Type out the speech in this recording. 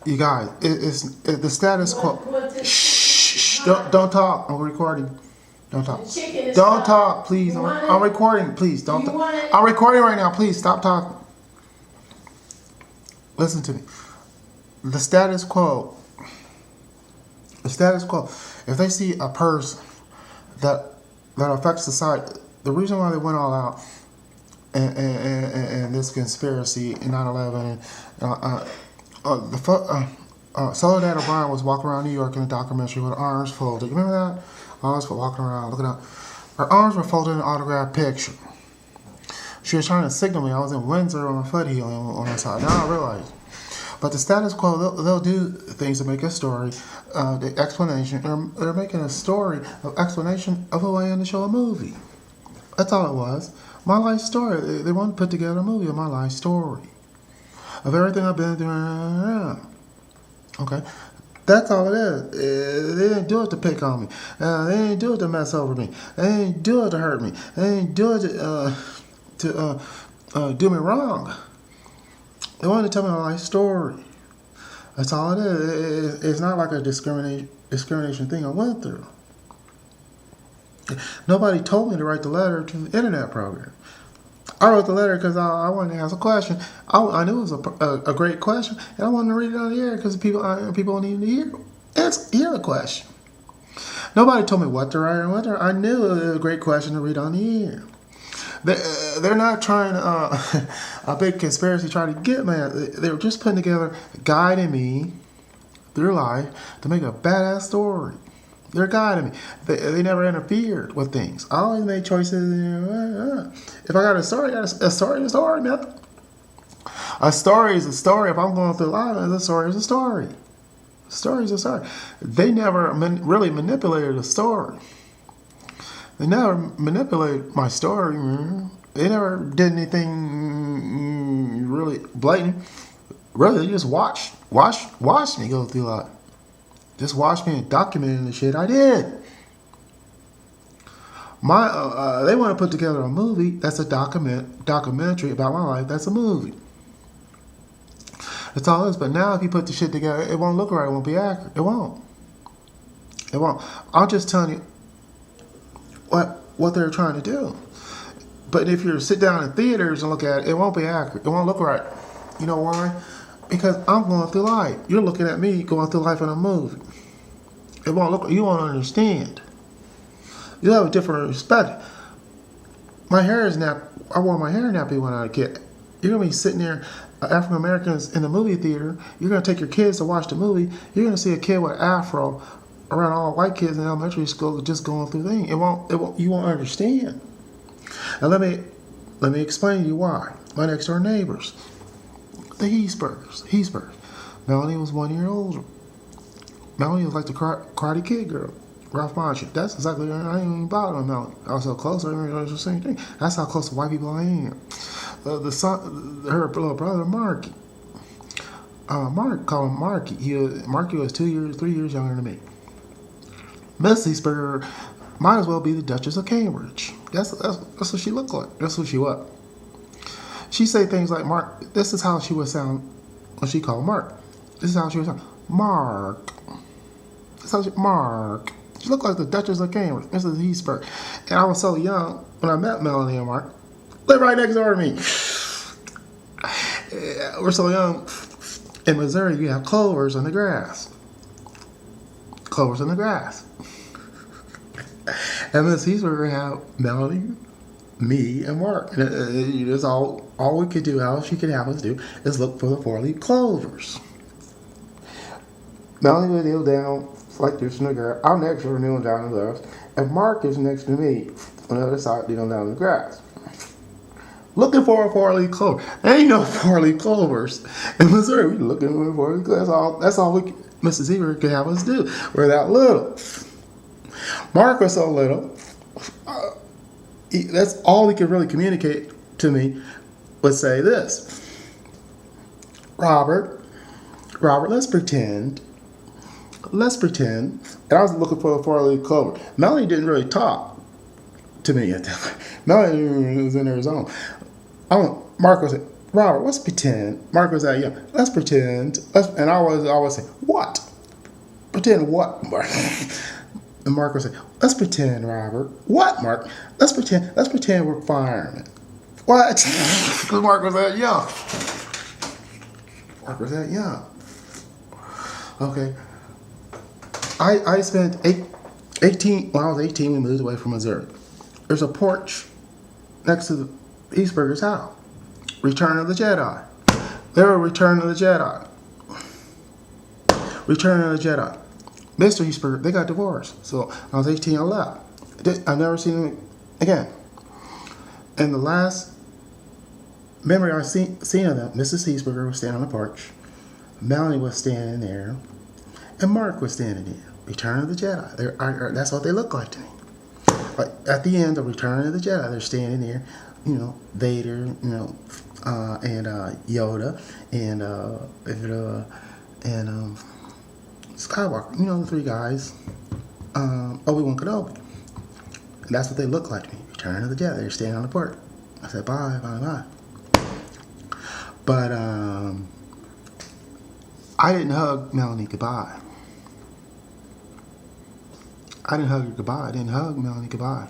You guys, the status quo. Shh, don't talk. I'm recording. Don't talk. Don't talk, please. I'm recording. Please don't. I'm recording right now. Please stop talking. Listen to me. The status quo. The status quo. If they see a person that affects society, the reason why they went all out and this conspiracy in 9/11 Soledad O'Brien was walking around New York in a documentary with her arms folded. You remember that? Arms walking around, looking up. Her arms were folded in an autographed picture. She was trying to signal me. I was in Windsor on my foot heel on my side. Now I realize. But the status quo, they'll do things to make a story, the explanation. They're making a story of explanation of a way in to show a movie. That's all it was. My life story. They want to put together a movie of my life story. Of everything I've been through. Okay? That's all it is. They didn't do it to pick on me. They didn't do it to mess over me. They didn't do it to hurt me. They didn't do it to do me wrong. They wanted to tell me my life story. That's all it is. It's not like a discrimination thing I went through. Nobody told me to write the letter to the internet program. I wrote the letter because I wanted to ask a question. I knew it was a great question, and I wanted to read it on the air because people need to hear the question. Nobody told me what to write or what to write. I knew it was a great question to read on the air. They're not trying to, a big conspiracy trying to get me. They're just putting together, guiding me through life to make a badass story. They're guiding me. They never interfered with things. I always made choices. If I got a story, a story is a story, man. A story is a story. If I'm going through life, a story is a story. A story is a story. They never really manipulated a story. They never manipulated my story. They never did anything really blatant. Really, they just watched me go through life. Just watch me documenting the shit I did. They want to put together a movie that's a documentary about my life. That's a movie. That's all it is. But now if you put the shit together, it won't look right. It won't be accurate. It won't. It won't. I'm just telling you what they're trying to do. But if you sit down in theaters and look at it, it won't be accurate. It won't look right. You know why? Because I'm going through life. You're looking at me going through life in a movie. It won't look. You won't understand. You have a different perspective. My hair is nappy. I wore my hair nappy when I was a kid. You're gonna be sitting there, African Americans in the movie theater. You're gonna take your kids to watch the movie. You're gonna see a kid with an afro around all white kids in elementary school just going through things. You won't understand. And let me explain to you why. My next door neighbors. The Heesburgers. Melanie was 1 year older. Melanie was like the Karate Kid girl. Ralph Macchio. That's exactly right. I ain't even bother with Melanie. I was so close. I didn't realize the same thing. That's how close to white people I am. Her little brother, Marky. Mark, call him Marky. Marky was 3 years younger than me. Miss Heesburger might as well be the Duchess of Cambridge. That's what she looked like. That's what she was. She say things like, Mark, this is how she would sound when she called Mark. This is how she would sound. Mark. This is how Mark. She looked like the Duchess of Cambridge, Mrs. Heesburg. And I was so young when I met Melanie and Mark. Lived right next door to me. We're so young. In Missouri, you have clovers in the grass. Clovers in the grass. And Mrs. Heesburg have Melanie, me, and Mark. And that's all we could do, all she could have us do, is look for the 4-leaf clovers. Melanie would kneel down like this in the grass. I'm next to her kneeling down in the grass. And Mark is next to me on the other side, kneeling down in the grass. Looking for a 4-leaf clover. There ain't no 4-leaf clovers. In Missouri, we looking for a 4-leaf clover. That's all Mrs. Heesburg could have us do. We're that little. Mark was so little. That's all he could really communicate to me would say this. Robert, let's pretend. And I was looking for a 4-leaf clover. Melanie didn't really talk to me at that point. Melanie was in her zone. Mark was Robert, let's pretend. Mark was that young. Let's pretend. And I was always say, what? Pretend what, Mark? And Mark would say, let's pretend, Robert. What, Mark? Let's pretend we're firemen. What? Because Mark was that young. Mark was that young. Okay. I spent 18, when I was 18, we moved away from Missouri. There's a porch next to the Eastburger's house. Return of the Jedi. They were Return of the Jedi. Return of the Jedi. Mr. Eastburger, they got divorced. So I was 18, I left. I've never seen them again. And the last memory I seen of them, Mrs. Eastburger was standing on the porch. Melanie was standing there. And Mark was standing there. Return of the Jedi. That's what they look like to me. Like at the end of Return of the Jedi, they're standing there. You know, Vader. You know, and Yoda, and Skywalker. You know, the three guys. Obi-Wan Kenobi. And that's what they look like to me. Return of the Jedi. They're standing on the porch. I said bye, bye, bye. But I didn't hug Melanie goodbye. I didn't hug her goodbye. I didn't hug Melanie goodbye.